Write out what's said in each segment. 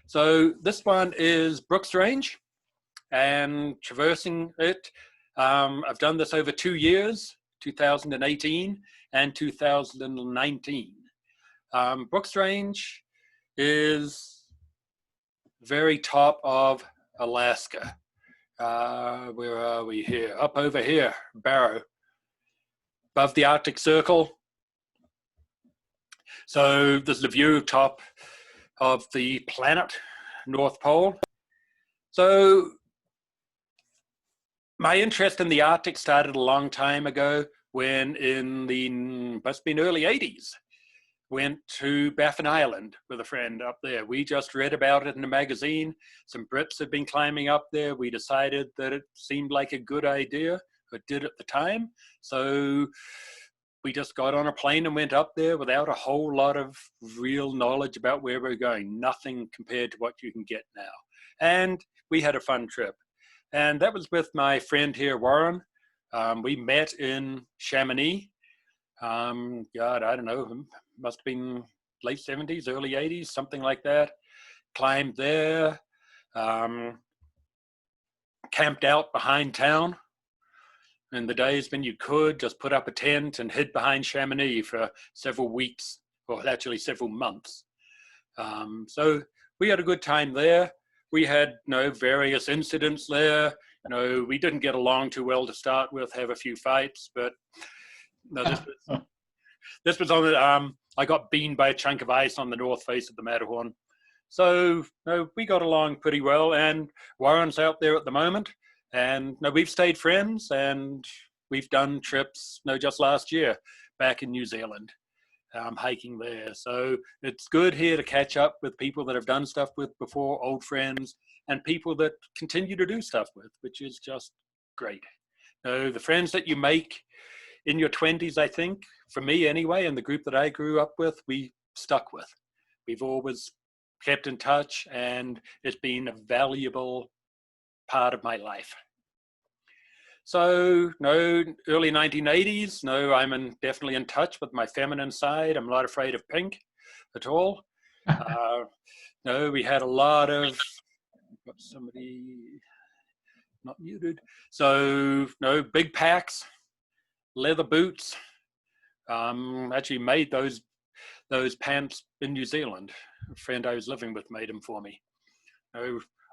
So this one is BrooksRange and traversing it. I've done this over 2 years, 2018 and 2019. BrooksRange is very top of Alaska. Where are we here? Up over here, Barrow, above the Arctic Circle. So this is the view top of the planet, North Pole. So my interest in the Arctic started a long time ago when in the, must have been early 80s, went to Baffin Island with a friend up there. We just read about it in a magazine. Some Brits had been climbing up there. We decided that it seemed like a good idea. It did at the time. So we just got on a plane and went up there without a whole lot of real knowledge about where we're going. Nothing compared to what you can get now. And we had a fun trip. And that was with my friend here, Warren. We met in Chamonix. God, I don't know, must have been late 70s, early 80s, something like that. Climbed there, camped out behind town. In the days when you could just put up a tent and hid behind Chamonix for several weeks, or actually several months. So we had a good time there. We had various incidents there. We didn't get along too well to start with, have a few fights, but this was on the, I got beamed by a chunk of ice on the north face of the Matterhorn. So we got along pretty well, and Warren's out there at the moment. And we've stayed friends, and we've done trips, just last year, back in New Zealand, hiking there. So it's good here to catch up with people that have done stuff with before, old friends, and people that continue to do stuff with, which is just great. The friends that you make in your 20s, I think, for me anyway, and the group that I grew up with, we stuck with. We've always kept in touch, and it's been a valuable part of my life. So, early 1980s, I'm definitely in touch with my feminine side. I'm not afraid of pink at all. We had a lot of, got somebody not muted. So, big packs, leather boots. Actually made those pants in New Zealand. A friend I was living with made them for me.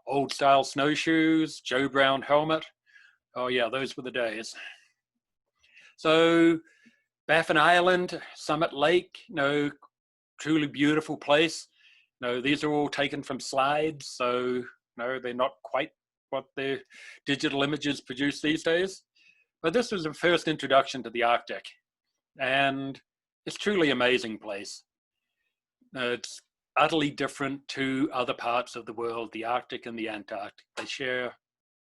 Old style snowshoes, Joe Brown helmet. Oh yeah, those were the days. So Baffin Island, Summit Lake, truly beautiful place. These are all taken from slides, so they're not quite what the digital images produce these days. But this was the first introduction to the Arctic, and it's truly an amazing place. It's utterly different to other parts of the world, the Arctic and the Antarctic. They share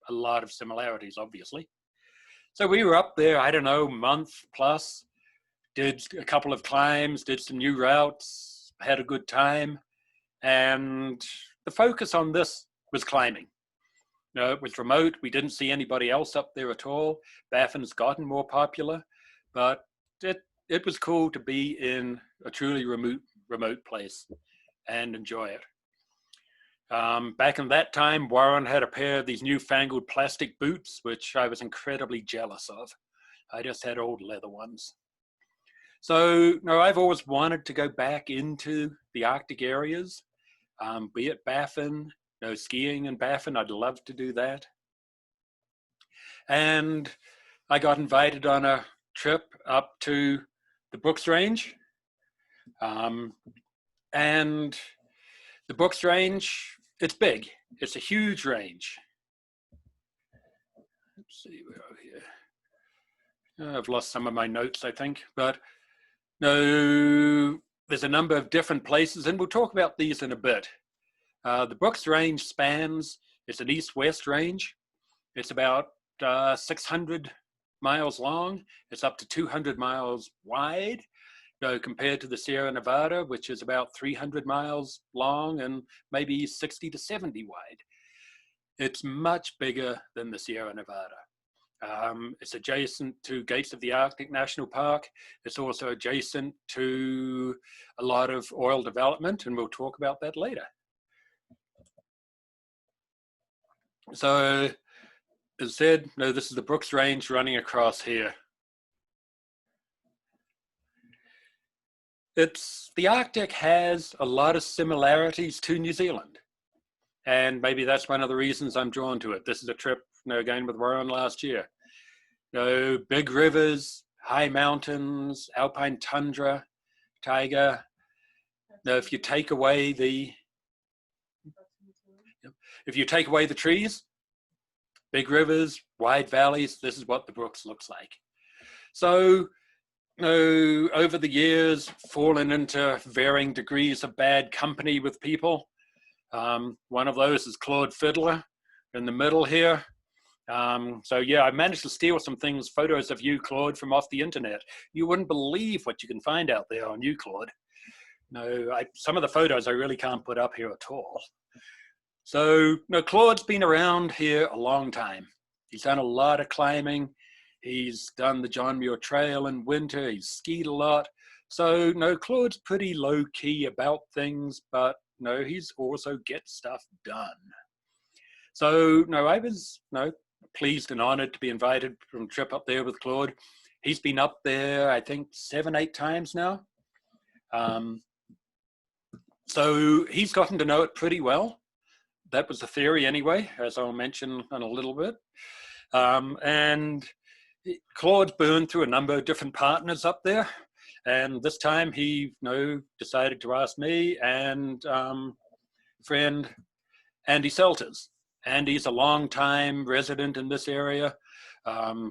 a lot of similarities, obviously. So we were up there, I don't know, month plus, did a couple of climbs, did some new routes, had a good time. And the focus on this was climbing. It was remote. We didn't see anybody else up there at all. Baffin's gotten more popular, but it was cool to be in a truly remote place and enjoy it. Back in that time, Warren had a pair of these newfangled plastic boots, which I was incredibly jealous of. I just had old leather ones. So, I've always wanted to go back into the Arctic areas, be it Baffin, skiing in Baffin. I'd love to do that. And I got invited on a trip up to the BrooksRange. And the BrooksRange, it's big. It's a huge range. Let's see, where are we here? I've lost some of my notes, I think. But there's a number of different places, and we'll talk about these in a bit. The BrooksRange spans, it's an east-west range. It's about 600 miles long. It's up to 200 miles wide. Compared to the Sierra Nevada, which is about 300 miles long and maybe 60 to 70 wide. It's much bigger than the Sierra Nevada. It's adjacent to Gates of the Arctic National Park. It's also adjacent to a lot of oil development, and we'll talk about that later. So as said, no, this is the Brooks Range running across here. The Arctic has a lot of similarities to New Zealand. And maybe that's one of the reasons I'm drawn to it. This is a trip, again with Warren last year. Big rivers, high mountains, alpine tundra, taiga. If you take away the trees, big rivers, wide valleys, this is what the Brooks looks like. So, over the years, fallen into varying degrees of bad company with people. One of those is Claude Fiddler in the middle here. So yeah, I managed to steal some photos of you, Claude, from off the internet. You wouldn't believe what you can find out there on you, Claude. Some of the photos I really can't put up here at all. So, Claude's been around here a long time. He's done a lot of climbing. He's done the John Muir Trail in winter. He's skied a lot. So, Claude's pretty low key about things, but he's also gets stuff done. So, I was, pleased and honored to be invited from a trip up there with Claude. He's been up there, I think, 7, 8 times now. So he's gotten to know it pretty well. That was the theory anyway, as I'll mention in a little bit. And Claude's burned through a number of different partners up there. And this time he decided to ask me and friend Andy Selters. Andy's a long-time resident in this area,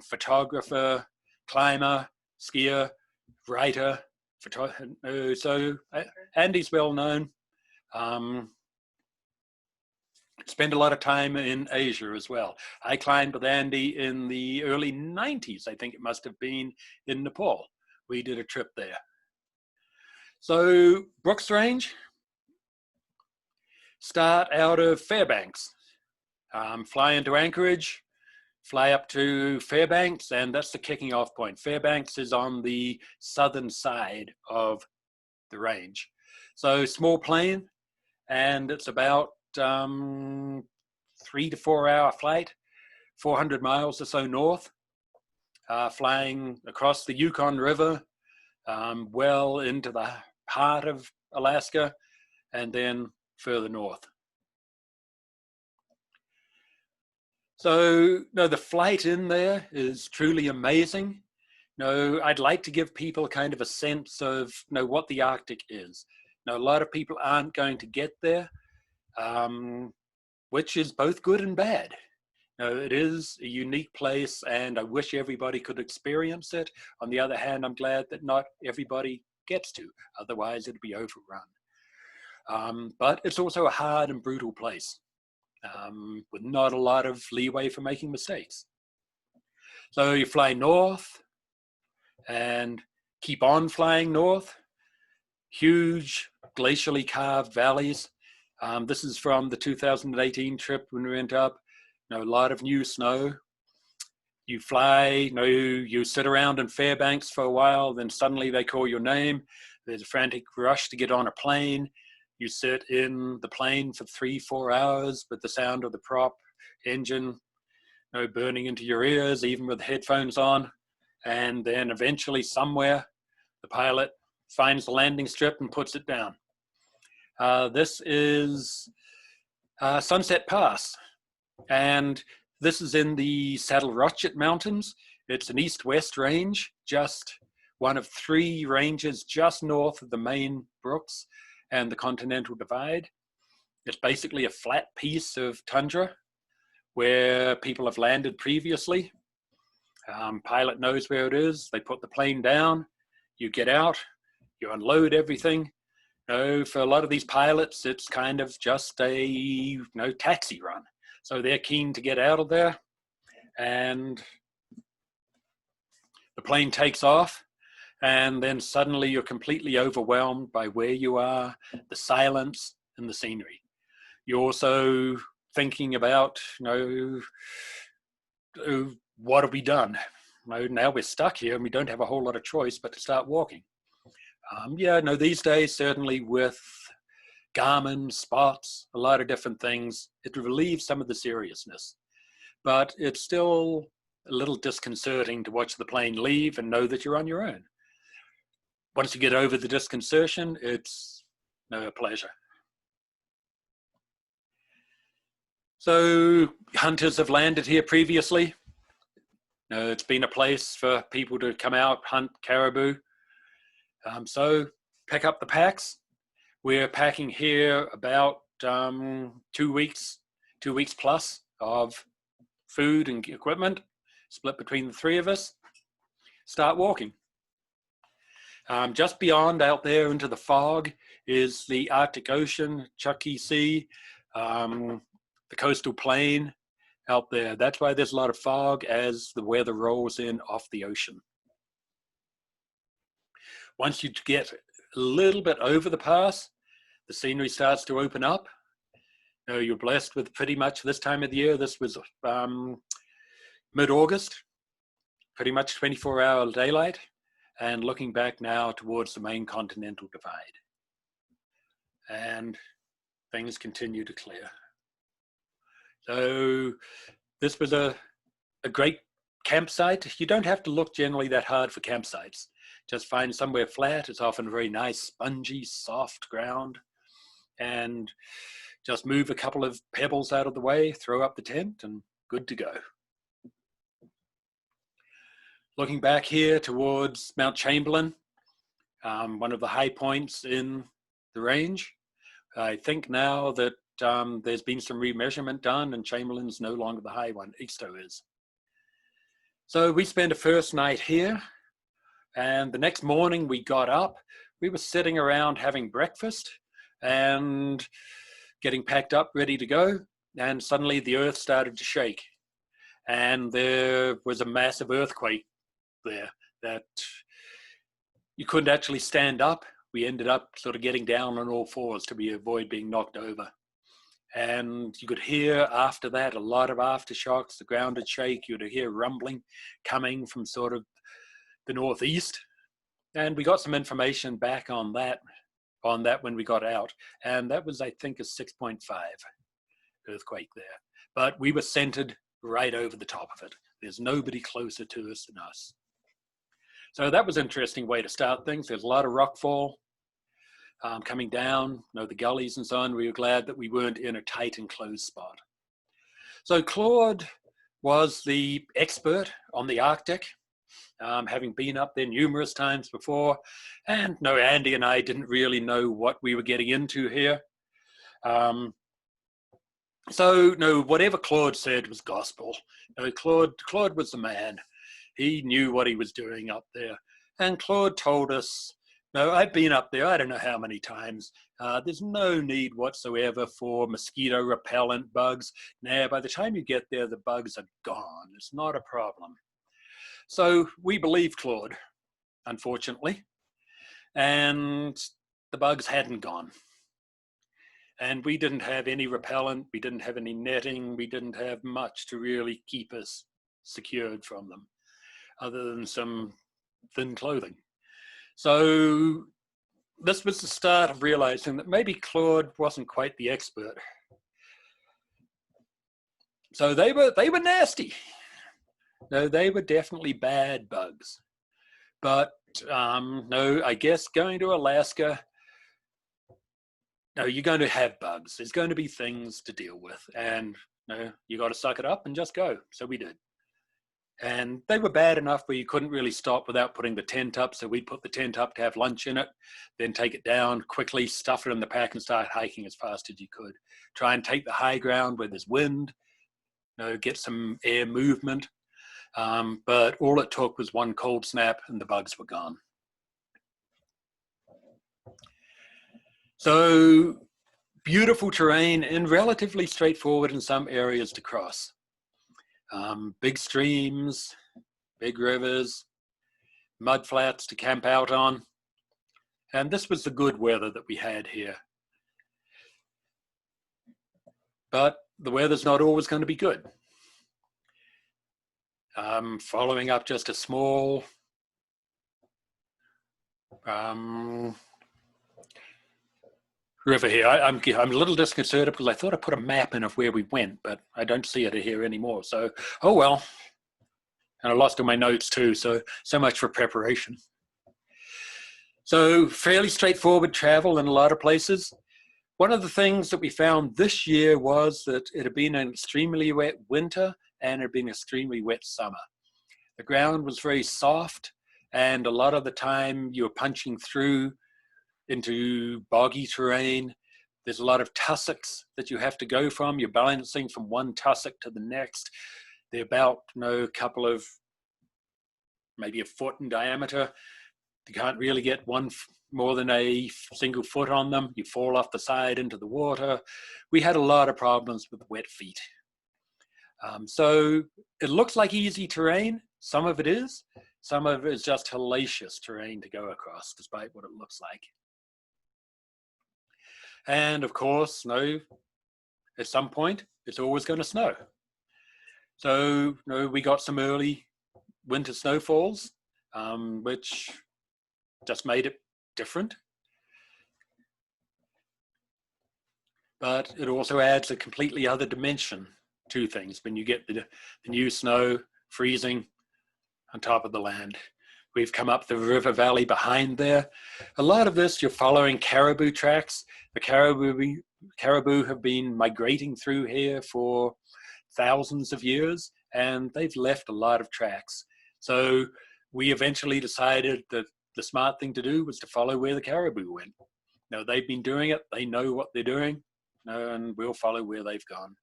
photographer, climber, skier, writer. So Andy's well known. Spent a lot of time in Asia as well. I climbed with Andy in the early 90s, I think it must have been, in Nepal. We did a trip there. So BrooksRange, start out of Fairbanks, fly into Anchorage, fly up to Fairbanks, and that's the kicking off point. Fairbanks is on the southern side of the range. So small plane, and it's about 3 to 4 hour flight, 400 miles or so north, flying across the Yukon River, well into the heart of Alaska, and then further north. So, the flight in there is truly amazing. I'd like to give people kind of a sense of, what the Arctic is. A lot of people aren't going to get there, which is both good and bad. It is a unique place, and I wish everybody could experience it. On the other hand, I'm glad that not everybody gets to, otherwise it'd be overrun. But it's also a hard and brutal place. With not a lot of leeway for making mistakes. So you fly north and keep on flying north. Huge glacially carved valleys. This is from the 2018 trip when we went up. A lot of new snow. You fly, you sit around in Fairbanks for a while, then suddenly they call your name. There's a frantic rush to get on a plane. You sit in the plane for 3-4 hours with the sound of the prop engine, burning into your ears, even with headphones on. And then eventually somewhere, the pilot finds the landing strip and puts it down. This is Sunset Pass. And this is in the Saddle Rochette Mountains. It's an east-west range, just one of 3 ranges just north of the main Brooks and the Continental Divide. It's basically a flat piece of tundra where people have landed previously. Pilot knows where it is. They put the plane down. You get out. You unload everything. For a lot of these pilots, it's kind of just a taxi run. So they're keen to get out of there. And the plane takes off. And then suddenly you're completely overwhelmed by where you are, the silence, and the scenery. You're also thinking about, what have we done? Now we're stuck here and we don't have a whole lot of choice but to start walking. These days, certainly with Garmin, spots, a lot of different things. It relieves some of the seriousness, but it's still a little disconcerting to watch the plane leave and know that you're on your own. Once you get over the disconcertion, it's no pleasure. So hunters have landed here previously. It's been a place for people to come out, hunt caribou. So pack up the packs. We're packing here about 2 weeks plus of food and equipment, split between the three of us. Start walking. Just beyond out there into the fog is the Arctic Ocean, Chucky Sea, the coastal plain out there. That's why there's a lot of fog as the weather rolls in off the ocean. Once you get a little bit over the pass, the scenery starts to open up. You're blessed with pretty much this time of the year. This was mid-August, pretty much 24-hour daylight, and looking back now towards the main continental divide. And things continue to clear. So this was a great campsite. You don't have to look generally that hard for campsites. Just find somewhere flat. It's often very nice, spongy, soft ground. And just move a couple of pebbles out of the way, throw up the tent, and good to go. Looking back here towards Mount Chamberlain, one of the high points in the range. I think now that there's been some remeasurement done and Chamberlain's no longer the high one, Easto is. So we spent a first night here, and the next morning we got up. We were sitting around having breakfast and getting packed up, ready to go, and suddenly the earth started to shake. And there was a massive earthquake there that you couldn't actually stand up. We ended up sort of getting down on all fours to avoid being knocked over. And you could hear after that a lot of aftershocks. The ground would shake. You'd hear rumbling coming from sort of the northeast. And we got some information back on that when we got out. And that was, I think, a 6.5 earthquake there. But we were centered right over the top of it. There's nobody closer to us than us. So that was an interesting way to start things. There's a lot of rockfall coming down, the gullies and so on. We were glad that we weren't in a tight enclosed spot. So Claude was the expert on the Arctic, having been up there numerous times before. And Andy and I didn't really know what we were getting into here. Whatever Claude said was gospel. Claude was the man. He knew what he was doing up there. And Claude told us, I've been up there, I don't know how many times. There's no need whatsoever for mosquito repellent bugs. Now, by the time you get there, the bugs are gone. It's not a problem. So we believed Claude, unfortunately. And the bugs hadn't gone. And we didn't have any repellent. We didn't have any netting. We didn't have much to really keep us secured from them, other than some thin clothing. So this was the start of realizing that maybe Claude wasn't quite the expert. So they were nasty. They were definitely bad bugs. But I guess going to Alaska, you're going to have bugs. There's going to be things to deal with. And you got to suck it up and just go. So we did. And they were bad enough where you couldn't really stop without putting the tent up. So we'd put the tent up to have lunch in it, then take it down, quickly stuff it in the pack and start hiking as fast as you could. Try and take the high ground where there's wind, get some air movement. But all it took was one cold snap and the bugs were gone. So beautiful terrain and relatively straightforward in some areas to cross. Big streams, big rivers, mud flats to camp out on. And this was the good weather that we had here. But the weather's not always going to be good. Following up just a small river here. I'm a little disconcerted because I thought I put a map in of where we went, but I don't see it here anymore. So, oh well. And I lost all my notes too, so much for preparation. So fairly straightforward travel in a lot of places. One of the things that we found this year was that it had been an extremely wet winter and it had been an extremely wet summer. The ground was very soft, and a lot of the time you were punching through into boggy terrain. There's a lot of tussocks that you have to go from. You're balancing from one tussock to the next. They're about a couple of, maybe a foot in diameter. You can't really get one more than a single foot on them. You fall off the side into the water. We had a lot of problems with wet feet. So it looks like easy terrain. Some of it is. Some of it is just hellacious terrain to go across, despite what it looks like. And of course, at some point, it's always going to snow. So we got some early winter snowfalls, which just made it different. But it also adds a completely other dimension to things when you get the new snow freezing on top of the land. We've come up the river valley behind there. A lot of this, you're following caribou tracks. The caribou have been migrating through here for thousands of years, and they've left a lot of tracks. So we eventually decided that the smart thing to do was to follow where the caribou went. Now, they've been doing it. They know what they're doing, and we'll follow where they've gone.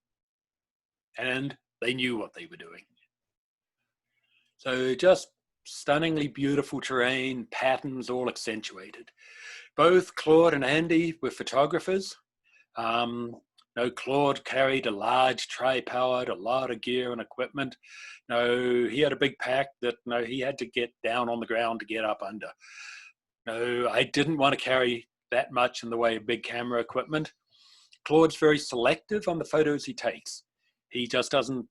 And they knew what they were doing. So just stunningly beautiful terrain, patterns all accentuated. Both Claude and Andy were photographers. Claude carried a large tripod, a lot of gear and equipment. He had a big pack that he had to get down on the ground to get up under. I didn't want to carry that much in the way of big camera equipment. Claude's very selective on the photos he takes. He just doesn't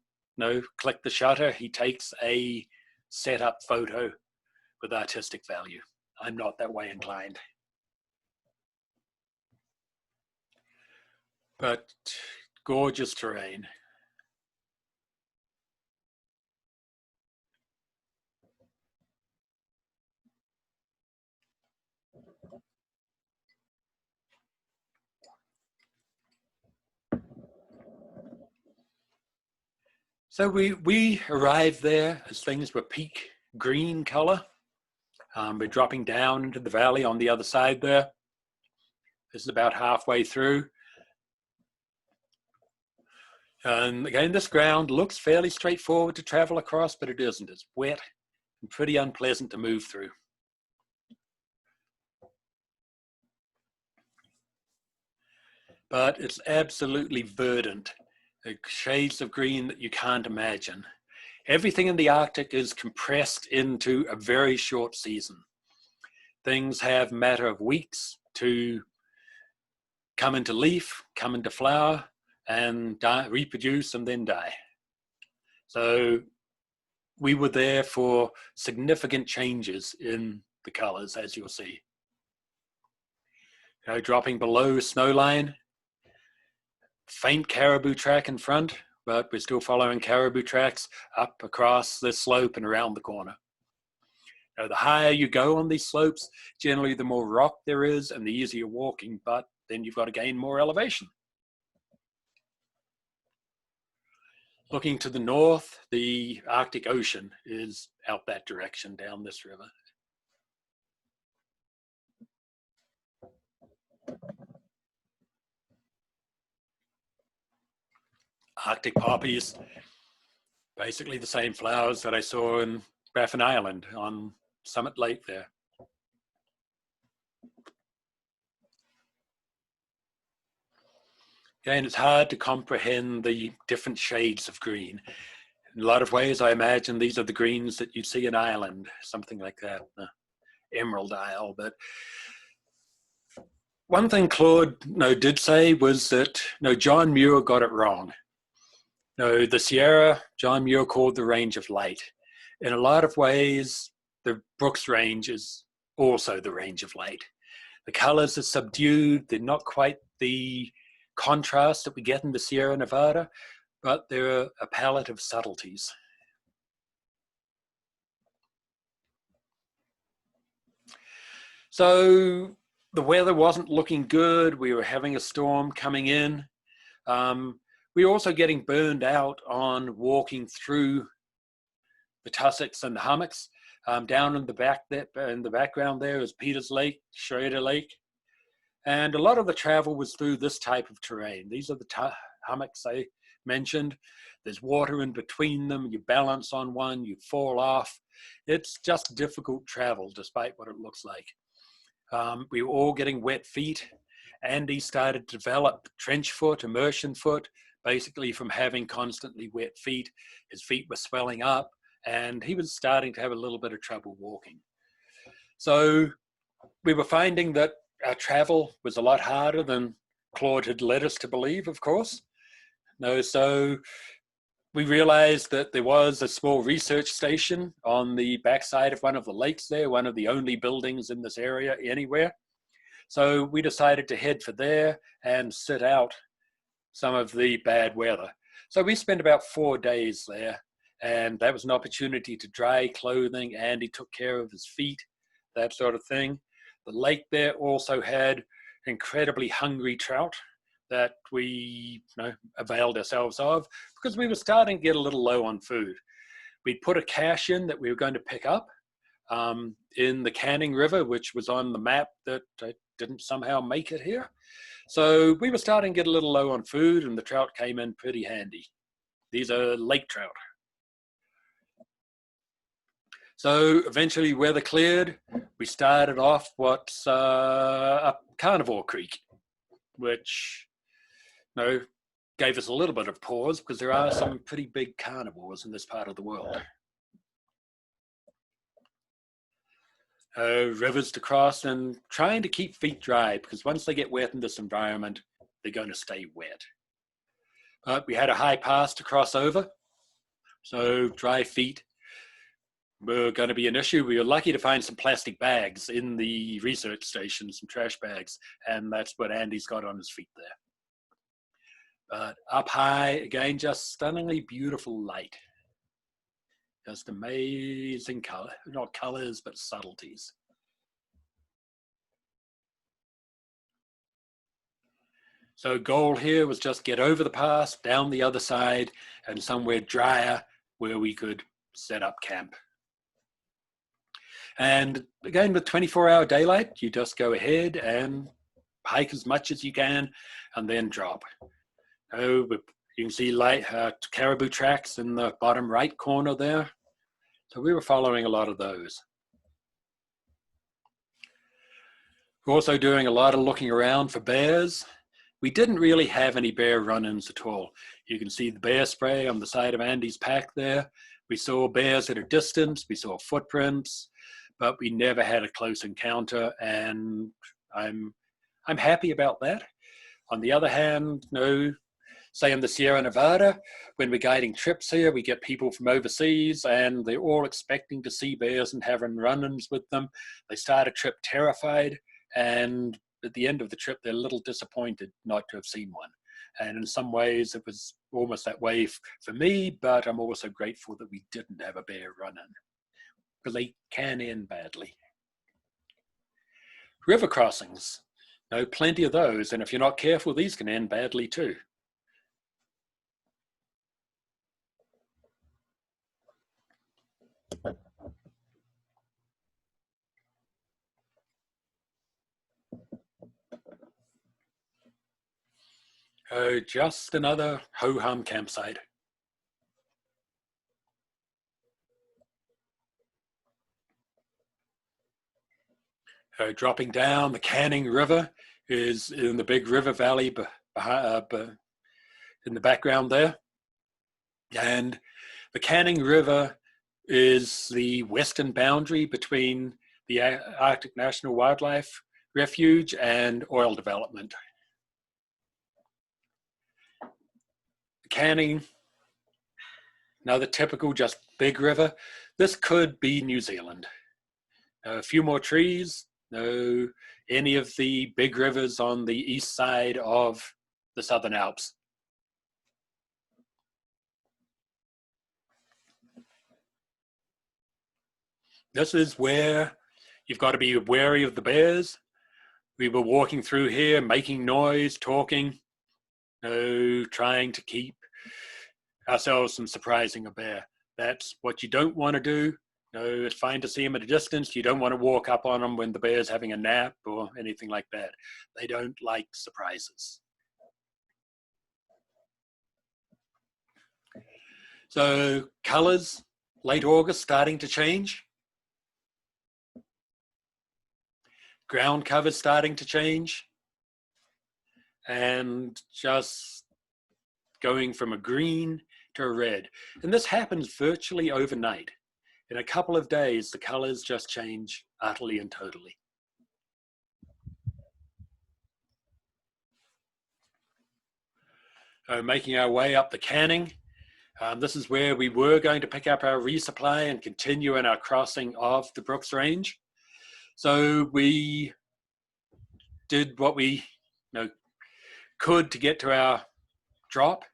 click the shutter. He takes a set-up photo with artistic value. I'm not that way inclined. But gorgeous terrain. So we arrived there as things were peak green color. We're dropping down into the valley on the other side there. This is about halfway through. And again, this ground looks fairly straightforward to travel across, but it isn't. It's wet and pretty unpleasant to move through. But it's absolutely verdant. Shades of green that you can't imagine. Everything in the Arctic is compressed into a very short season. Things have a matter of weeks to come into leaf, come into flower, and die, reproduce, and then die. So we were there for significant changes in the colors, as you'll see. Dropping below snowline, faint caribou track in front, but we're still following caribou tracks up across the slope and around the corner. The higher you go on these slopes, generally the more rock there is and the easier walking, but then you've got to gain more elevation. Looking to the north, the Arctic Ocean is out that direction down this river. Arctic poppies, basically the same flowers that I saw in Baffin Island on Summit Lake there. Again, it's hard to comprehend the different shades of green. In a lot of ways, I imagine these are the greens that you'd see in Ireland, something like that, Emerald Isle. But one thing Claude did say was that John Muir got it wrong. The Sierra, John Muir called the range of light. In a lot of ways, the BrooksRange is also the range of light. The colors are subdued. They're not quite the contrast that we get in the Sierra Nevada, but they're a palette of subtleties. So the weather wasn't looking good. We were having a storm coming in. We were also getting burned out on walking through the tussocks and the hummocks. Down in the back there, in the background there is Peters Lake, Schrader Lake. And a lot of the travel was through this type of terrain. These are the hummocks I mentioned. There's water in between them. You balance on one, you fall off. It's just difficult travel despite what it looks like. We were all getting wet feet. Andy started to develop trench foot, immersion foot, basically from having constantly wet feet. His feet were swelling up and he was starting to have a little bit of trouble walking. So we were finding that our travel was a lot harder than Claude had led us to believe, of course. So we realized that there was a small research station on the backside of one of the lakes there, one of the only buildings in this area anywhere. So we decided to head for there and sit out some of the bad weather. So we spent about 4 days there, and that was an opportunity to dry clothing. Andy took care of his feet, that sort of thing. The lake there also had incredibly hungry trout that we availed ourselves of because we were starting to get a little low on food. We'd put a cache in that we were going to pick up in the Canning River, which was on the map that didn't somehow make it here. So we were starting to get a little low on food and the trout came in pretty handy. These are lake trout. So eventually weather cleared. We started off what's up Carnivore Creek, which gave us a little bit of pause because there are some pretty big carnivores in this part of the world. Rivers to cross and trying to keep feet dry because once they get wet in this environment, they're going to stay wet. But we had a high pass to cross over, so dry feet were going to be an issue. We were lucky to find some plastic bags in the research station, some trash bags, and that's what Andy's got on his feet there. But up high, again, just stunningly beautiful light. Just amazing color, not colors, but subtleties. So goal here was just get over the pass, down the other side, and somewhere drier where we could set up camp. And again, with 24-hour daylight, you just go ahead and hike as much as you can and then drop. You can see caribou tracks in the bottom right corner there. So we were following a lot of those. We're also doing a lot of looking around for bears. We didn't really have any bear run-ins at all. You can see the bear spray on the side of Andy's pack there. We saw bears at a distance, we saw footprints, but we never had a close encounter, and I'm happy about that. On the other hand, say in the Sierra Nevada, when we're guiding trips here, we get people from overseas and they're all expecting to see bears and having run-ins with them. They start a trip terrified, and at the end of the trip, they're a little disappointed not to have seen one. And in some ways, it was almost that way for me, but I'm also grateful that we didn't have a bear run-in, because they can end badly. River crossings, plenty of those, and if you're not careful, these can end badly too. Just another ho-hum campsite. Dropping down, the Canning River is in the big river valley in the background there. And the Canning River is the western boundary between the Arctic National Wildlife Refuge and oil development. Canning, another typical just big river. This could be New Zealand. A few more trees, no any of the big rivers on the east side of the Southern Alps. This is where you've got to be wary of the bears. We were walking through here, making noise, talking, trying to keep ourselves from surprising a bear. That's what you don't want to do. It's fine to see them at a distance. You don't want to walk up on them when the bear's having a nap or anything like that. They don't like surprises. So colors, late August, starting to change. Ground cover starting to change. And just going from a green to a red. And this happens virtually overnight. In a couple of days, the colors just change utterly and totally. Making our way up the canning. This is where we were going to pick up our resupply and continue in our crossing of the BrooksRange. So we did what we could to get to our drop,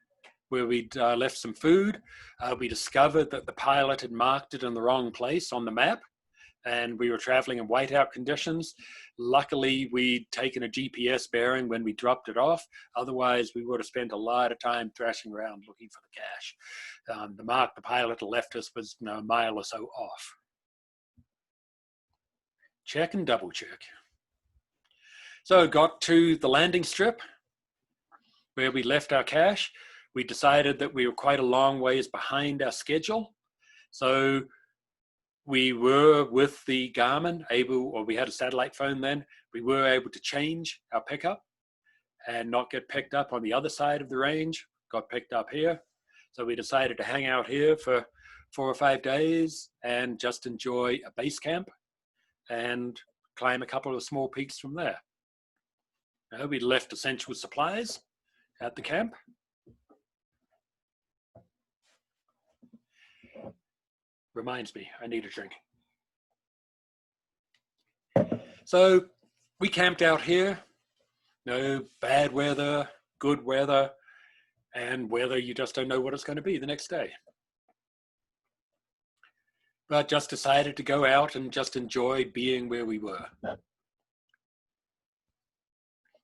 where we'd left some food. We discovered that the pilot had marked it in the wrong place on the map, and we were traveling in whiteout conditions. Luckily, we'd taken a GPS bearing when we dropped it off. Otherwise, we would have spent a lot of time thrashing around looking for the cache. The mark the pilot had left us was a mile or so off. Check and double check. So got to the landing strip where we left our cache. We decided that we were quite a long ways behind our schedule. So we were with the Garmin we had a satellite phone then, we were able to change our pickup and not get picked up on the other side of the range, got picked up here. So we decided to hang out here for 4 or 5 days and just enjoy a base camp and climb a couple of small peaks from there. We left essential supplies at the camp. Reminds me, I need a drink. So we camped out here. Bad weather, good weather, and weather you just don't know what it's going to be the next day. But just decided to go out and just enjoy being where we were.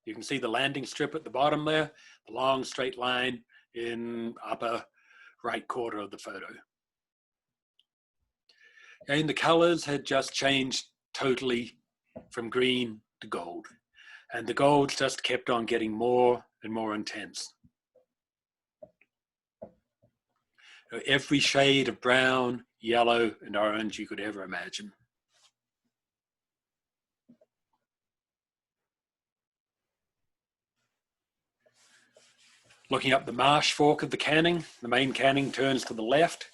You can see the landing strip at the bottom there, the long straight line in upper right corner of the photo. And the colors had just changed totally from green to gold. And the gold just kept on getting more and more intense. Every shade of brown, yellow, and orange you could ever imagine. Looking up the marsh fork of the canning, the main canning turns to the left.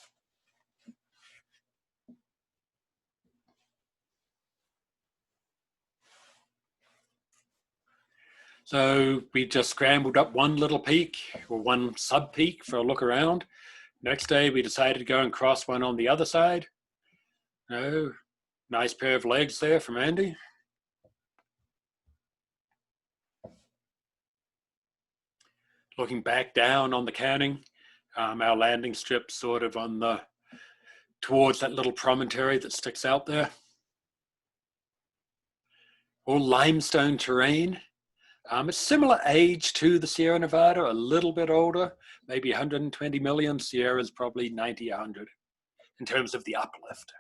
So we just scrambled up one little peak or one sub peak for a look around. Next day we decided to go and cross one on the other side. Nice pair of legs there from Andy. Looking back down on the canning, our landing strip sort of on towards that little promontory that sticks out there. All limestone terrain. It's similar age to the Sierra Nevada, a little bit older, maybe 120 million. Sierra's probably 90, 100 in terms of the uplift.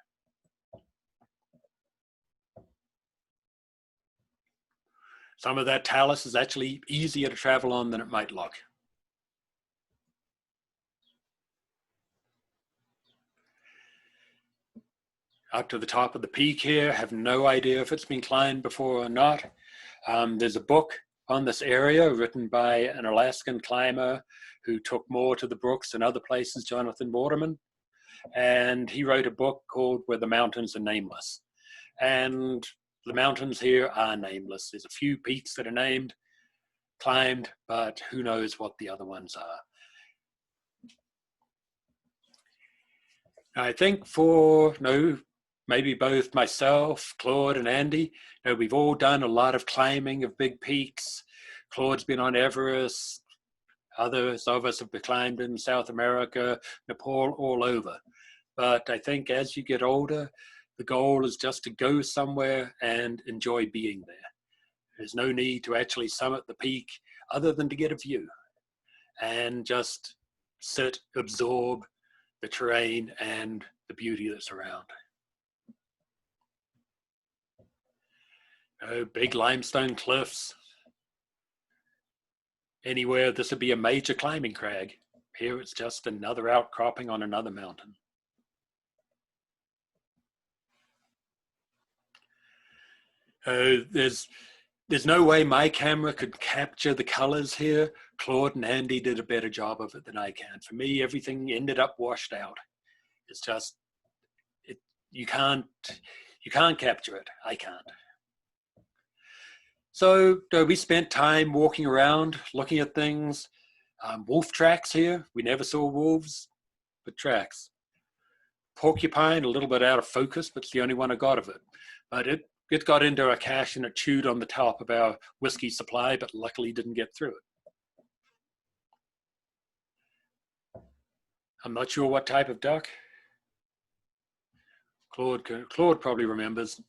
Some of that talus is actually easier to travel on than it might look. Up to the top of the peak here, have no idea if it's been climbed before or not. There's a book on this area written by an Alaskan climber who took more to the Brooks and other places, Jonathan Waterman. And he wrote a book called Where the Mountains Are Nameless. And the mountains here are nameless. There's a few peaks that are named, climbed, but who knows what the other ones are. I think for maybe both myself, Claude, and Andy, we've all done a lot of climbing of big peaks. Claude's been on Everest. Others of us have climbed in South America, Nepal, all over. But I think as you get older, the goal is just to go somewhere and enjoy being there. There's no need to actually summit the peak other than to get a view and just sit, absorb the terrain and the beauty that's around. Big limestone cliffs. Anywhere, this would be a major climbing crag. Here it's just another outcropping on another mountain. There's no way my camera could capture the colors here. Claude and Andy did a better job of it than I can. For me, everything ended up washed out. It's just, you can't capture it. I can't. So we spent time walking around, looking at things. Wolf tracks here. We never saw wolves, but tracks. Porcupine, a little bit out of focus, but it's the only one I got of it. But it got into our cache and it chewed on the top of our whiskey supply, but luckily didn't get through it. I'm not sure what type of duck. Claude probably remembers.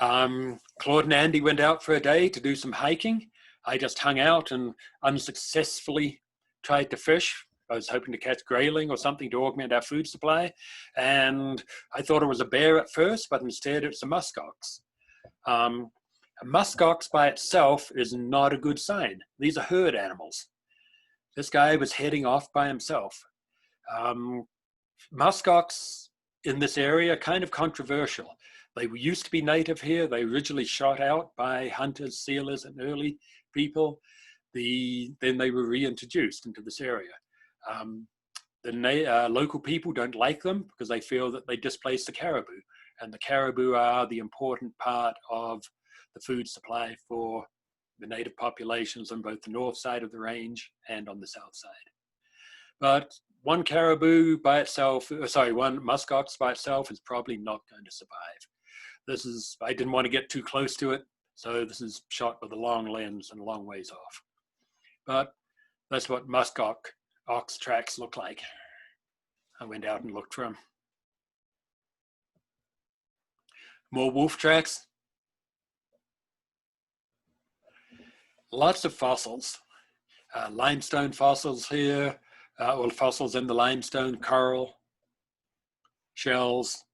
Claude and Andy went out for a day to do some hiking. I just hung out and unsuccessfully tried to fish. I was hoping to catch grayling or something to augment our food supply. And I thought it was a bear at first, but instead it's a muskox. A muskox by itself is not a good sign. These are herd animals. This guy was heading off by himself. Muskox in this area, kind of controversial. They used to be native here. They originally shot out by hunters, sealers, and early people. Then they were reintroduced into this area. The local people don't like them because they feel that they displace the caribou. And the caribou are the important part of the food supply for the native populations on both the north side of the range and on the south side. But one caribou by itself, one muskox by itself is probably not going to survive. I didn't want to get too close to it, so this is shot with a long lens and a long ways off. But that's what muskox tracks look like. I went out and looked for them. More wolf tracks. Lots of fossils. Limestone fossils here, or fossils in the limestone, coral, shells.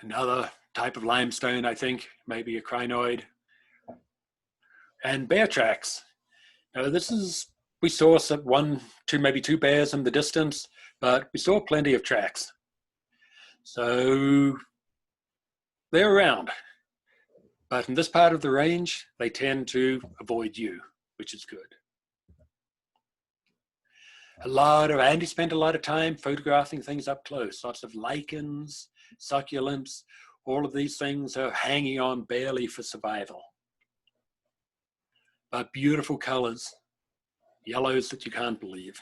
Another type of limestone, I think, maybe a crinoid. And bear tracks. Now we saw maybe two bears in the distance, but we saw plenty of tracks. So they're around. But in this part of the range, they tend to avoid you, which is good. Andy spent a lot of time photographing things up close. Lots of lichens, succulents, all of these things are hanging on barely for survival. But beautiful colors, yellows that you can't believe.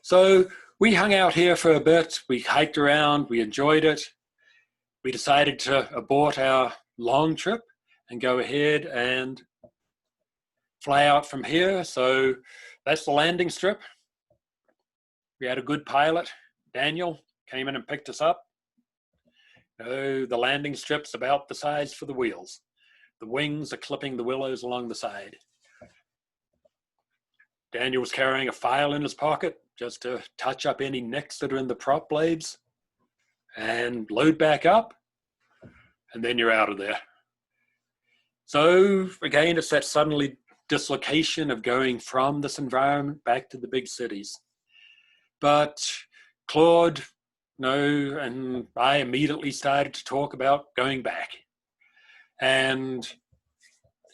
So we hung out here for a bit. We hiked around, we enjoyed it. We decided to abort our long trip and go ahead and fly out from here. So that's the landing strip. We had a good pilot, Daniel, came in and picked us up. The landing strip's about the size for the wheels. The wings are clipping the willows along the side. Daniel was carrying a file in his pocket just to touch up any nicks that are in the prop blades and load back up, and then you're out of there. So again, it's that suddenly dislocation of going from this environment back to the big cities. But Claude, and I immediately started to talk about going back. And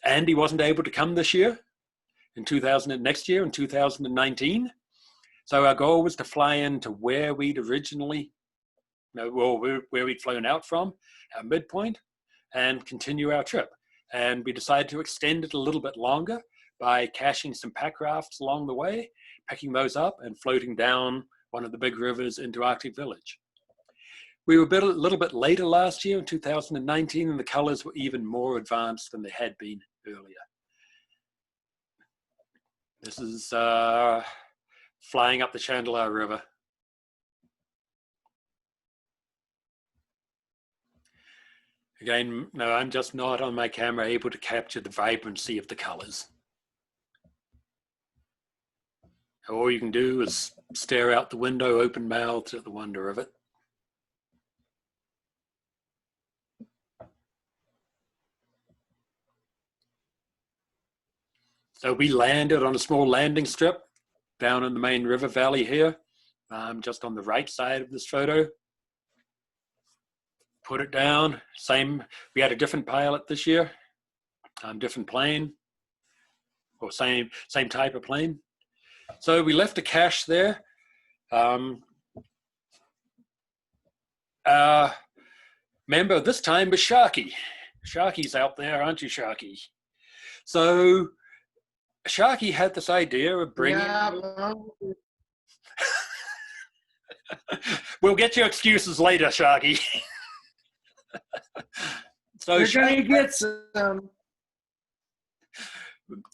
Andy wasn't able to come this year, next year in 2019. So our goal was to fly into where we'd originally, where we'd flown out from, our midpoint, and continue our trip. And we decided to extend it a little bit longer by caching some Packrafts along the way, picking those up and floating down one of the big rivers, into Arctic Village. We were a little bit later last year, in 2019, and the colors were even more advanced than they had been earlier. This is flying up the Chandeleur River. Again, no, I'm just not on my camera able to capture the vibrancy of the colors. All you can do is stare out the window open-mouthed at the wonder of it. So we landed on a small landing strip down in the main river valley here, just on the right side of this photo. Put it down, same, we had a different pilot this year, different plane, or same type of plane. So we left a cache there. Member this time was Sharky. Sharky's out there, aren't you, Sharky? So Sharky had this idea of bringing... Yeah. We'll get your excuses later, Sharky. So you're gonna get some.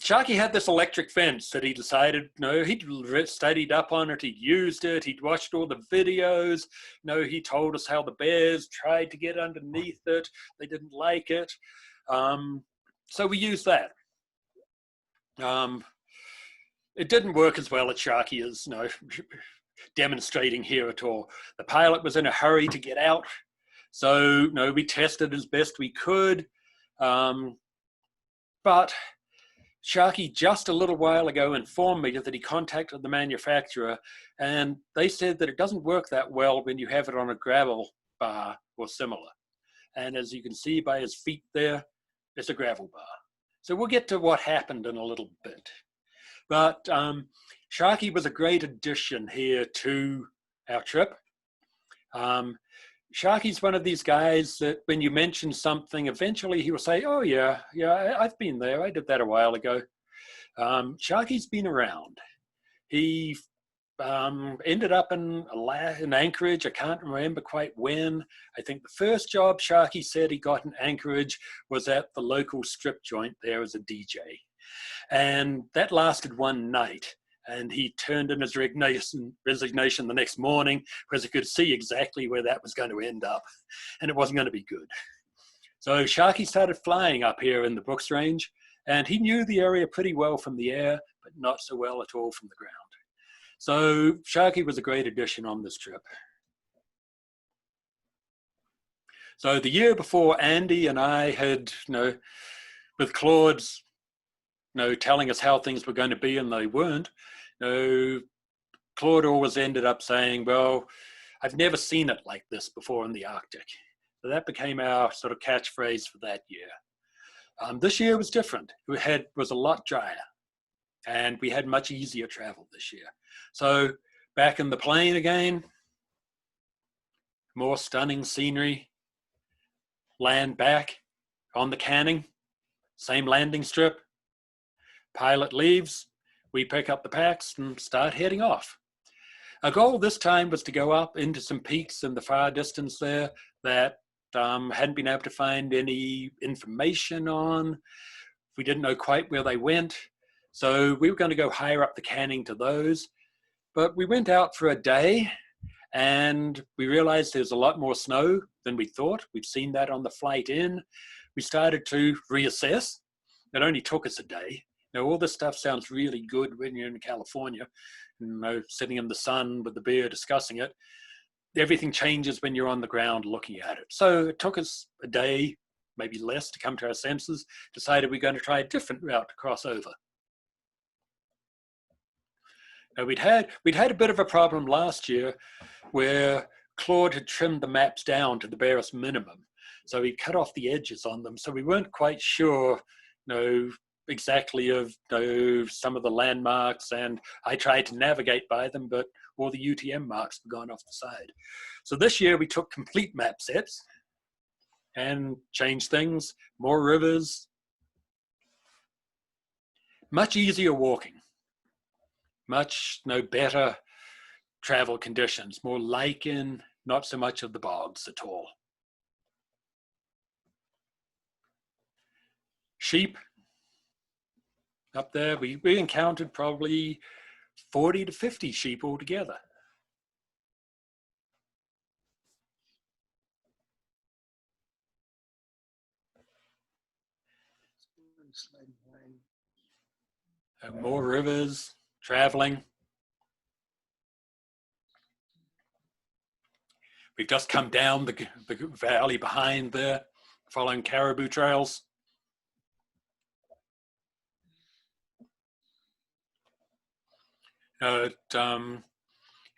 Sharky had this electric fence that he decided, no, he'd studied up on it, he'd used it, he'd watched all the videos. No, he told us how the bears tried to get underneath it. They didn't like it. So we used that. It didn't work as well as Sharky is, demonstrating here at all. The pilot was in a hurry to get out. So, we tested as best we could. But Sharky just a little while ago informed me that he contacted the manufacturer, and they said that it doesn't work that well when you have it on a gravel bar or similar. And as you can see by his feet there, it's a gravel bar. So we'll get to what happened in a little bit. But Sharky was a great addition here to our trip. Sharky's one of these guys that when you mention something, eventually he will say, oh yeah, I've been there. I did that a while ago. Sharky's been around. He ended up in Anchorage. I can't remember quite when. I think the first job Sharky said he got in Anchorage was at the local strip joint there as a DJ. And that lasted one night. And he turned in his resignation the next morning because he could see exactly where that was going to end up. And it wasn't going to be good. So Sharky started flying up here in the BrooksRange, and he knew the area pretty well from the air, but not so well at all from the ground. So Sharky was a great addition on this trip. So the year before, Andy and I had, with Claude's, telling us how things were going to be, and they weren't. Claude always ended up saying, well, I've never seen it like this before in the Arctic. So that became our sort of catchphrase for that year. This year was different. It was a lot drier, and we had much easier travel this year. So back in the plane again, more stunning scenery, land back on the Canning, same landing strip. Pilot leaves, we pick up the packs and start heading off. Our goal this time was to go up into some peaks in the far distance there that hadn't been able to find any information on. We didn't know quite where they went. So we were going to go higher up the Canning to those. But we went out for a day and we realized there's a lot more snow than we thought. We'd seen that on the flight in. We started to reassess. It only took us a day. All this stuff sounds really good when you're in California, sitting in the sun with the beer discussing it. Everything changes when you're on the ground looking at it. So it took us a day, maybe less, to come to our senses, decided we're going to try a different route to cross over. Now, we'd had a bit of a problem last year where Claude had trimmed the maps down to the barest minimum. So he cut off the edges on them. So we weren't quite sure, exactly of some of the landmarks, and I tried to navigate by them, but all the UTM marks were gone off the side. So this year we took complete map sets and changed things, more rivers, much easier walking, much better travel conditions, more lichen, not so much of the bogs at all. Sheep, up there, we encountered probably 40 to 50 sheep altogether. More rivers, traveling. We've just come down the valley behind there, following caribou trails. In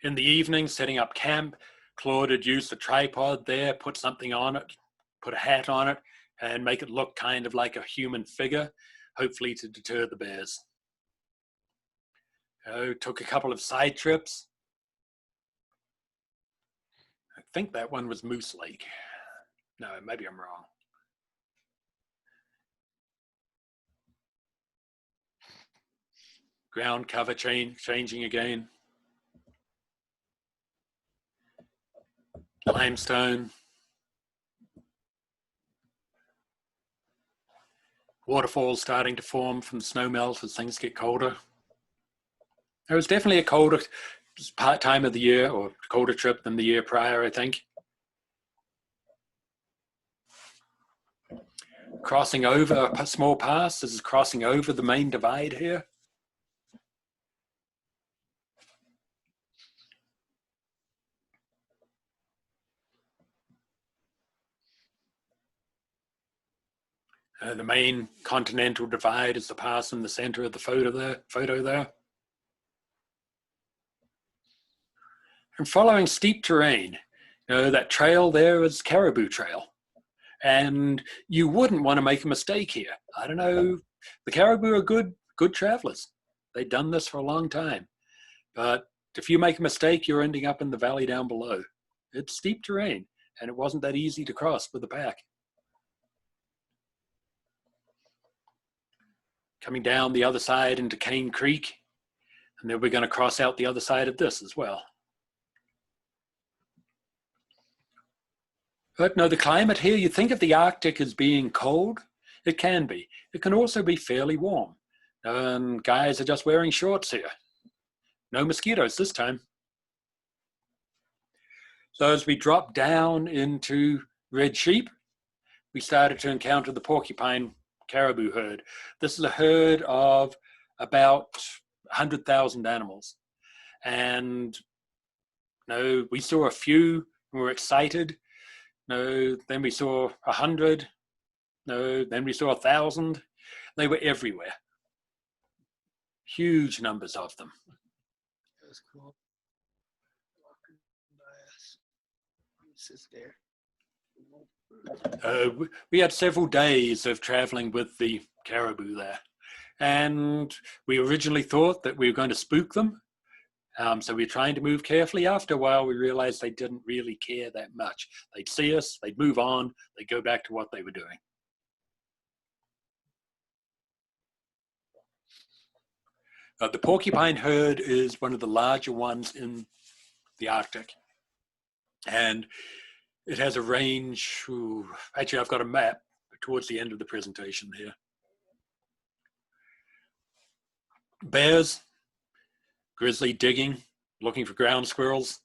the evening, setting up camp, Claude had used the tripod there, put something on it, put a hat on it, and make it look kind of like a human figure, hopefully to deter the bears. Took a couple of side trips. I think that one was Moose Lake. No, maybe I'm wrong. Ground cover changing again. Limestone. Waterfalls starting to form from the snow melt as things get colder. It was definitely a colder time of the year, or colder trip than the year prior, I think. Crossing over a small pass. This is crossing over the main divide here. The main continental divide is the pass in the center of the photo there. And following steep terrain, that trail there is Caribou Trail. And you wouldn't want to make a mistake here. I don't know, the caribou are good travelers. They've done this for a long time. But if you make a mistake, you're ending up in the valley down below. It's steep terrain, and it wasn't that easy to cross with the pack. Coming down the other side into Cane Creek, and then we're going to cross out the other side of this as well. But no, the climate here, you think of the Arctic as being cold. It can be. It can also be fairly warm. And guys are just wearing shorts here. No mosquitoes this time. So as we drop down into Red Sheep, we started to encounter the porcupine caribou herd. This is a herd of about 100,000 animals. And we saw a few, we were excited. Then we saw 100. Then we saw 1,000. They were everywhere. Huge numbers of them. That was cool. We had several days of traveling with the caribou there. And we originally thought that we were going to spook them. So we were trying to move carefully. After a while, we realized they didn't really care that much. They'd see us, they'd move on, they'd go back to what they were doing. The porcupine herd is one of the larger ones in the Arctic. And it has a range, actually I've got a map towards the end of the presentation here. Bears, grizzly digging, looking for ground squirrels.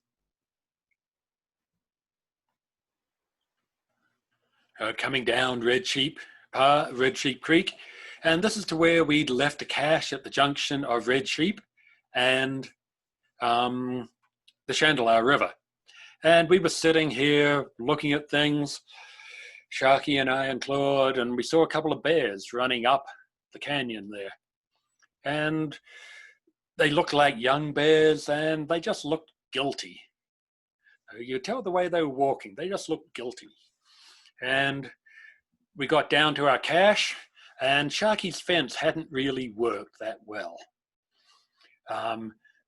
Coming down Red Sheep Creek. And this is to where we'd left a cache at the junction of Red Sheep and the Chandeleur River. And we were sitting here looking at things, Sharky and I and Claude, and we saw a couple of bears running up the canyon there. And they looked like young bears, and they just looked guilty. You could tell the way they were walking, they just looked guilty. And we got down to our cache, and Sharky's fence hadn't really worked that well.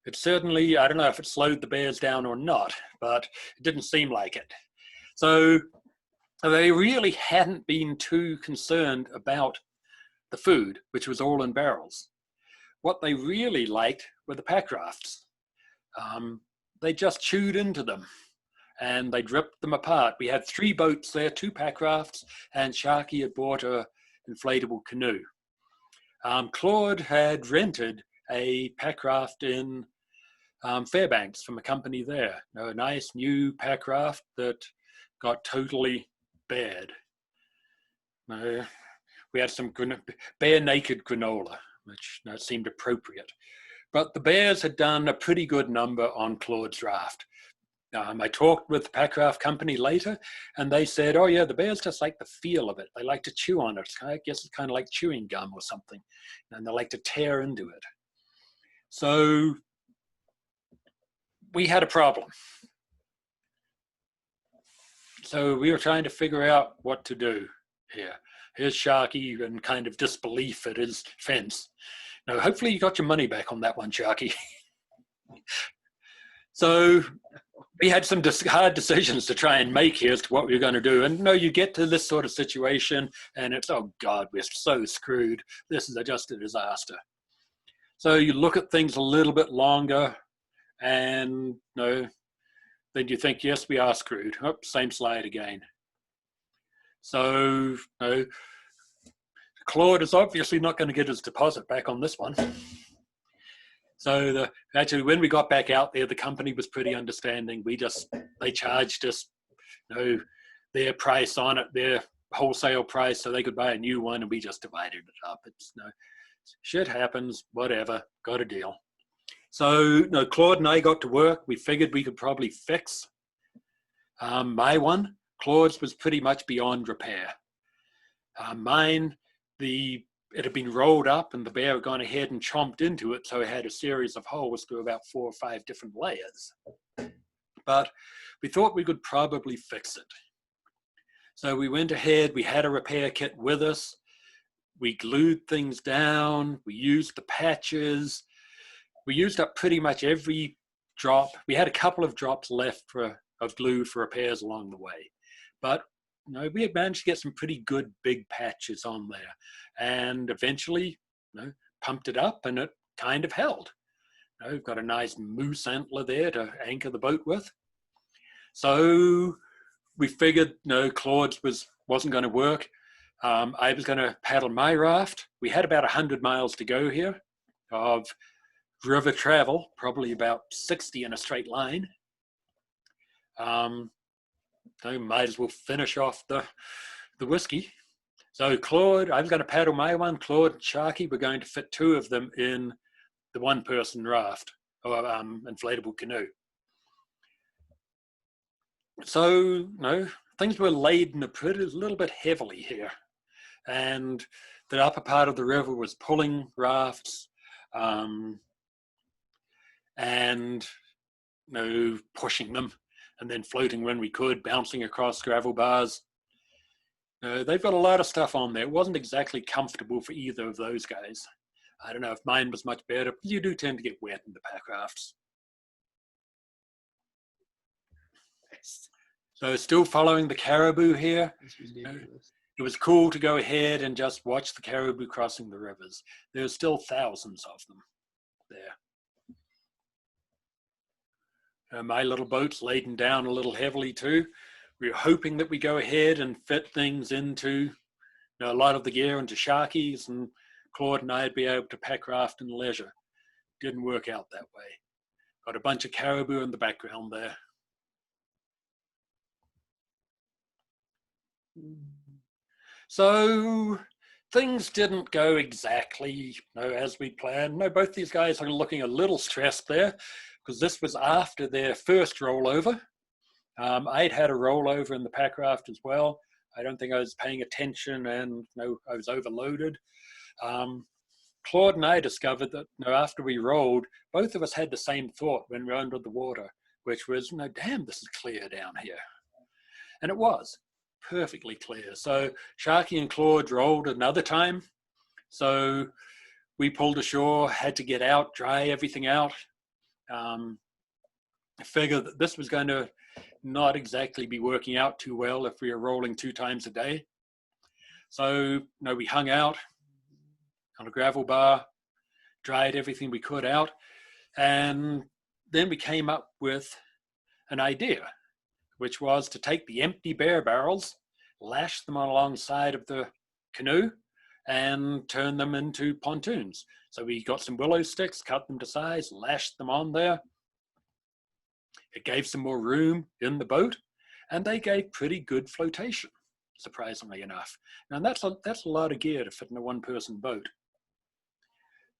It certainly, I don't know if it slowed the bears down or not, but it didn't seem like it. So they really hadn't been too concerned about the food, which was all in barrels. What they really liked were the Packrafts. they just chewed into them and they ripped them apart. We had 3 boats there, 2 Packrafts, and Sharky had bought a inflatable canoe. Claude had rented a Packraft in Fairbanks from a company there. A nice new Packraft that got totally bared. We had some bare naked granola, which seemed appropriate. But the bears had done a pretty good number on Claude's raft. I talked with the Packraft company later, and they said, oh yeah, the bears just like the feel of it. They like to chew on it. I guess it's kind of like chewing gum or something. And they like to tear into it. So we had a problem. So we were trying to figure out what to do here. Here's Sharky in kind of disbelief at his fence. Now, hopefully you got your money back on that one, Sharky. So we had some hard decisions to try and make here as to what we were going to do. And you get to this sort of situation and it's, oh God, we're so screwed. This is just a disaster. So you look at things a little bit longer and then you think, yes, we are screwed. Oh, same slide again. So Claude is obviously not going to get his deposit back on this one. So actually, when we got back out there, the company was pretty understanding. They charged us, their price on it, their wholesale price, so they could buy a new one, and we just divided it up. It's shit happens, whatever, got a deal. So Claude and I got to work. We figured we could probably fix my one. Claude's was pretty much beyond repair. Mine, it had been rolled up and the bear had gone ahead and chomped into it, so it had a series of holes through about 4 or 5 different layers. But we thought we could probably fix it. So we went ahead, we had a repair kit with us, we glued things down, we used the patches, we used up pretty much every drop. We had a couple of drops left of glue for repairs along the way. But we had managed to get some pretty good big patches on there, and eventually pumped it up and it kind of held. We've got a nice moose antler there to anchor the boat with. So we figured Claude's wasn't going to work. I was going to paddle my raft. We had about 100 miles to go here of river travel, probably about 60 in a straight line. Might as well finish off the whiskey. So Claude, I was going to paddle my one. Claude and Sharky were going to fit 2 of them in the 1-person raft or inflatable canoe. So things were laden a little bit heavily here, and the upper part of the river was pulling rafts and pushing them, and then floating when we could, bouncing across gravel bars. They've got a lot of stuff on there. It wasn't exactly comfortable for either of those guys. I don't know if mine was much better, but you do tend to get wet in the Packrafts. So still following the caribou here. It was cool to go ahead and just watch the caribou crossing the rivers. There's still thousands of them there. My little boat's laden down a little heavily too. We were hoping that we go ahead and fit things into a lot of the gear into Sharky's, and Claude and I'd be able to Packraft and leisure. Didn't work out that way. Got a bunch of caribou in the background there. So things didn't go exactly as we planned. Both these guys are looking a little stressed there because this was after their first rollover. I'd had a rollover in the Packraft as well. I don't think I was paying attention, and I was overloaded. Claude and I discovered that after we rolled, both of us had the same thought when we were under the water, which was, damn, this is clear down here. And it was perfectly clear. So Sharky and Claude rolled another time. So we pulled ashore, had to get out, dry everything out. I figured that this was going to not exactly be working out too well if we were rolling 2 times a day. So we hung out on a gravel bar, dried everything we could out, and then we came up with an idea, which was to take the empty beer barrels, lash them alongside of the canoe, and turn them into pontoons. So we got some willow sticks, cut them to size, lashed them on there. It gave some more room in the boat, and they gave pretty good flotation, surprisingly enough. Now that's a lot of gear to fit in a one-person boat.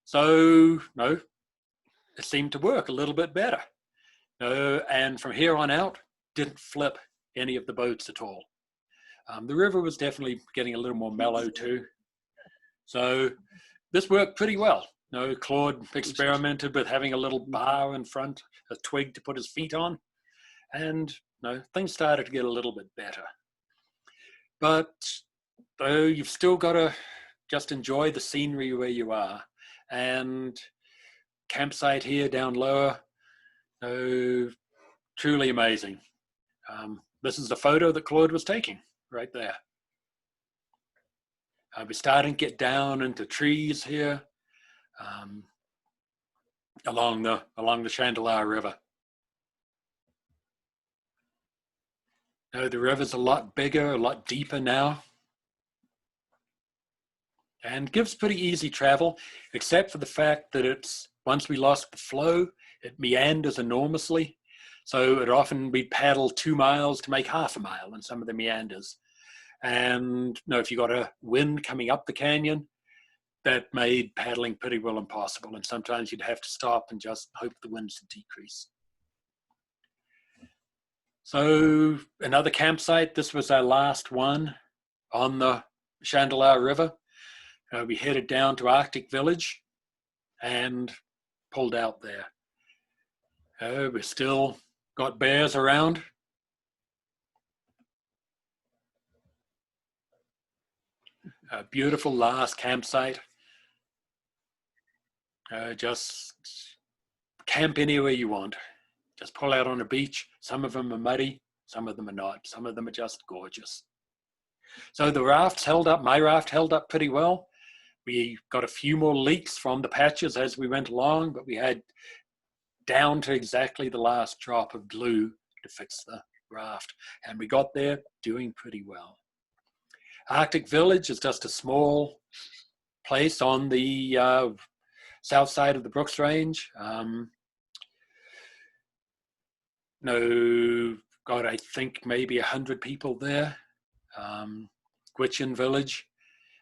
So, no, it seemed to work a little bit better. And from here on out, didn't flip any of the boats at all. The river was definitely getting a little more mellow too. So this worked pretty well. Claude experimented with having a little bar in front, a twig to put his feet on, and things started to get a little bit better. But though you've still got to just enjoy the scenery where you are. And campsite here down lower, truly amazing. This is the photo that Claude was taking right there. We're starting to get down into trees here along the Chandeleur River. The river's a lot bigger, a lot deeper now, and gives pretty easy travel, except for the fact that once we lost the flow, it meanders enormously. So we'd paddle 2 miles to make half a mile in some of the meanders. And if you got a wind coming up the canyon, that made paddling pretty well impossible. And sometimes you'd have to stop and just hope the winds would decrease. So another campsite, this was our last one on the Chandeleur River. We headed down to Arctic Village and pulled out there. We still got bears around. A beautiful last campsite. Just camp anywhere you want. Just pull out on a beach. Some of them are muddy, some of them are not. Some of them are just gorgeous. So the rafts held up. My raft held up pretty well. We got a few more leaks from the patches as we went along, but we had down to exactly the last drop of glue to fix the raft. And we got there doing pretty well. Arctic Village is just a small place on the south side of the BrooksRange. Got I think maybe 100 people there. Gwich'in Village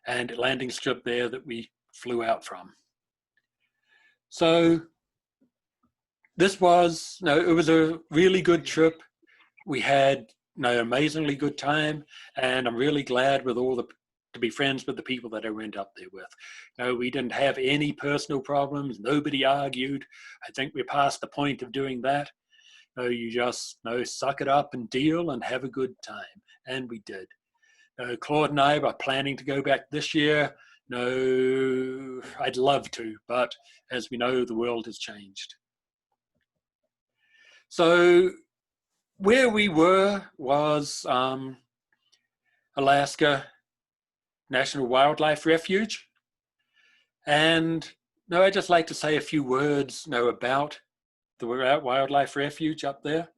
and a landing strip there that we flew out from. So this was, it was a really good trip. We had amazingly good time, and I'm really glad to be friends with the people that I went up there with. We didn't have any personal problems. Nobody argued. I think we're past the point of doing that. You just suck it up and deal and have a good time, and we did. Claude and I were planning to go back this year. I'd love to, but as we know, the world has changed. So where we were was Alaska National Wildlife Refuge. And I'd just like to say a few words about the Wildlife Refuge up there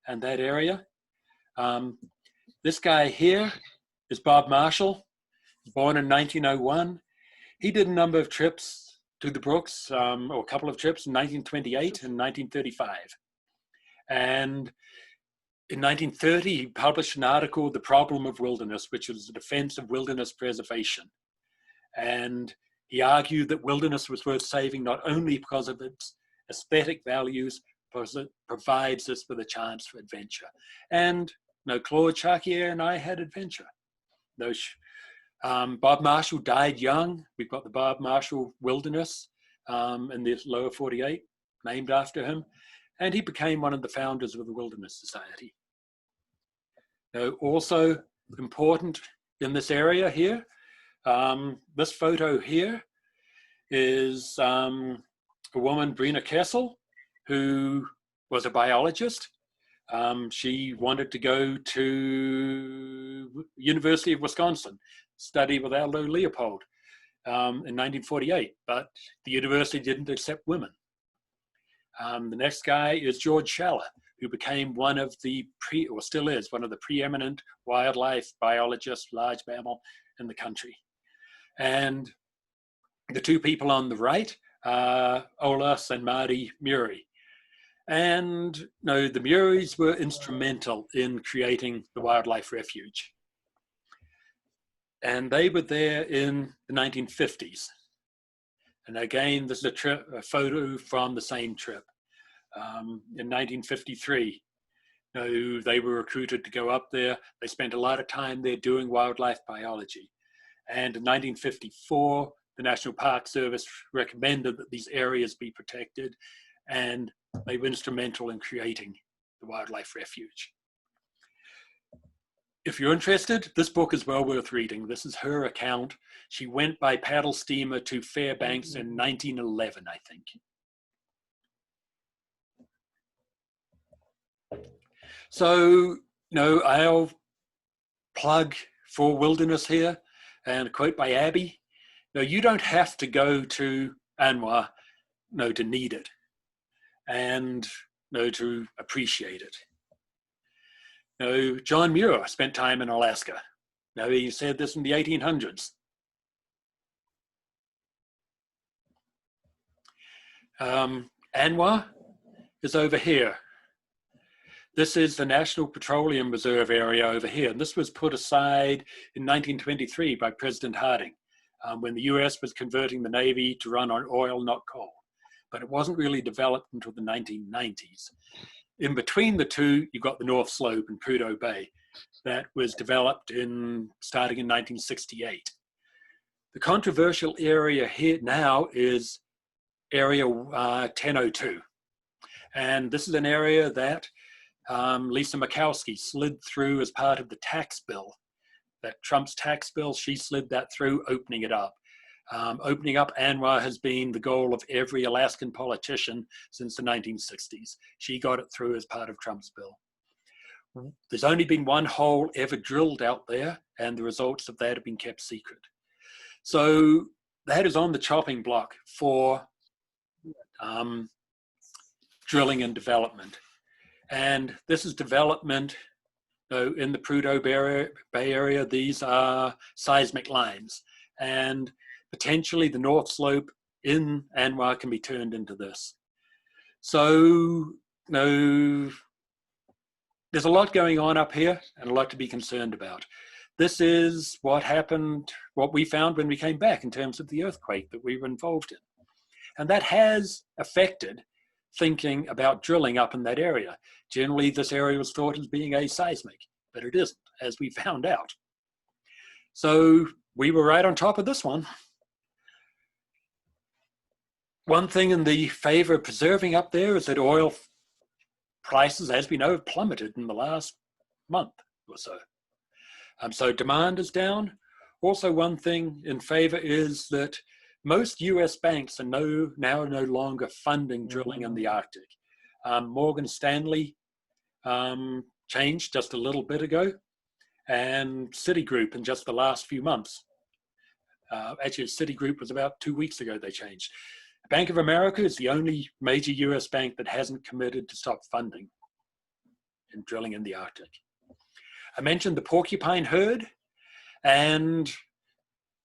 and that area. This guy here is Bob Marshall, born in 1901. He did a number of trips to the Brooks, or a couple of trips in 1928 and 1935. And in 1930, he published an article, The Problem of Wilderness, which was the defense of wilderness preservation. And he argued that wilderness was worth saving not only because of its aesthetic values, because it provides us with a chance for adventure. And Claude Chartier and I had adventure. Bob Marshall died young. We've got the Bob Marshall Wilderness in the lower 48, named after him. And he became one of the founders of the Wilderness Society. Also important in this area here, this photo here is a woman, Brina Kessel, who was a biologist. She wanted to go to University of Wisconsin, study with Aldo Leopold in 1948, but the university didn't accept women. The next guy is George Schaller, who became one of the or still is one of the preeminent wildlife biologists, large mammal in the country. And the two people on the right are Olaus and Marty Murray. And the Murrays were instrumental in creating the wildlife refuge. And they were there in the 1950s. And again, this is a photo from the same trip. In 1953, they were recruited to go up there. They spent a lot of time there doing wildlife biology. And in 1954, the National Park Service recommended that these areas be protected, and they were instrumental in creating the wildlife refuge. If you're interested, this book is well worth reading. This is her account. She went by paddle steamer to Fairbanks in 1911, I think. So, I'll plug for wilderness here, and a quote by Abby. You don't have to go to ANWR, to need it and to appreciate it. John Muir spent time in Alaska. He said this in the 1800s. ANWR is over here. This is the National Petroleum Reserve area over here. And this was put aside in 1923 by President Harding when the US was converting the Navy to run on oil, not coal. But it wasn't really developed until the 1990s. In between the two, you've got the North Slope and Prudhoe Bay that was developed starting in 1968. The controversial area here now is Area 1002. And this is an area that Lisa Murkowski slid through as part of the tax bill, that Trump's tax bill. She slid that through, opening it up. Opening up ANWR has been the goal of every Alaskan politician since the 1960s. She got it through as part of Trump's bill. There's only been one hole ever drilled out there, and the results of that have been kept secret. So that is on the chopping block for drilling and development. And this is development in the Prudhoe Bay Area. These are seismic lines. And potentially the North Slope in ANWR can be turned into this. So, there's a lot going on up here and a lot to be concerned about. This is what happened, what we found when we came back in terms of the earthquake that we were involved in. And that has affected thinking about drilling up in that area. Generally, this area was thought as being aseismic, but it isn't, as we found out. So we were right on top of this one. One thing in the favor of preserving up there is that oil prices, as we know, have plummeted in the last month or so. So demand is down. Also, one thing in favor is that most US banks are now no longer funding drilling in the Arctic. Morgan Stanley changed just a little bit ago, and Citigroup in just the last few months. Actually, Citigroup was about 2 weeks ago they changed. Bank of America is the only major US bank that hasn't committed to stop funding in drilling in the Arctic. I mentioned the porcupine herd, and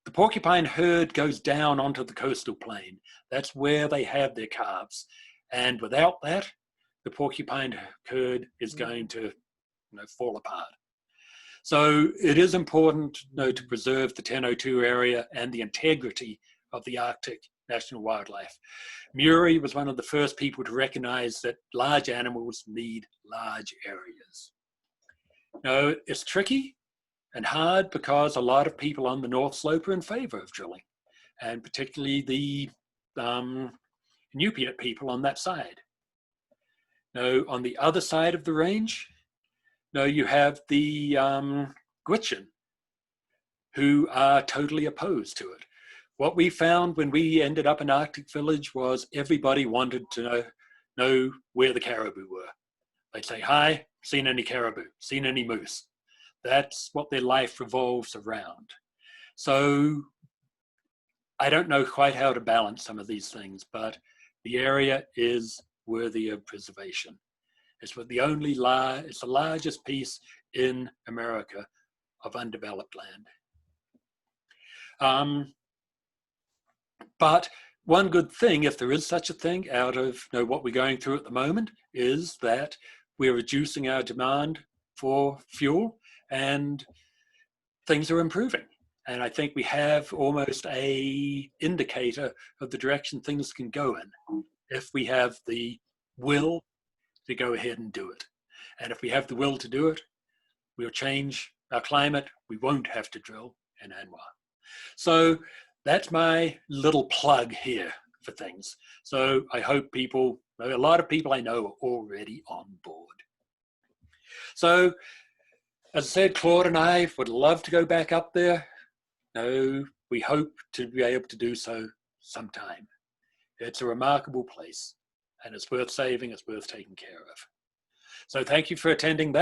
the porcupine herd goes down onto the coastal plain. That's where they have their calves. And without that, the porcupine herd is going to fall apart. So it is important to preserve the 1002 area and the integrity of the Arctic national wildlife. Murray was one of the first people to recognize that large animals need large areas. It's tricky and hard because a lot of people on the North Slope are in favor of drilling, and particularly the Inupiat people on that side. On the other side of the range, you have the Gwich'in, who are totally opposed to it. What we found when we ended up in Arctic Village was everybody wanted to know where the caribou were. They'd say, hi, seen any caribou, seen any moose. That's what their life revolves around. So I don't know quite how to balance some of these things, but the area is worthy of preservation. It's the largest piece in America of undeveloped land. But one good thing, if there is such a thing, out of what we're going through at the moment, is that we're reducing our demand for fuel and things are improving. And I think we have almost a indicator of the direction things can go in if we have the will to go ahead and do it. And if we have the will to do it, we'll change our climate. We won't have to drill in Anwar. So that's my little plug here for things. So I hope a lot of people I know are already on board. So as I said, Claude and I would love to go back up there. We hope to be able to do so sometime. It's a remarkable place and it's worth saving, it's worth taking care of. So thank you for attending that.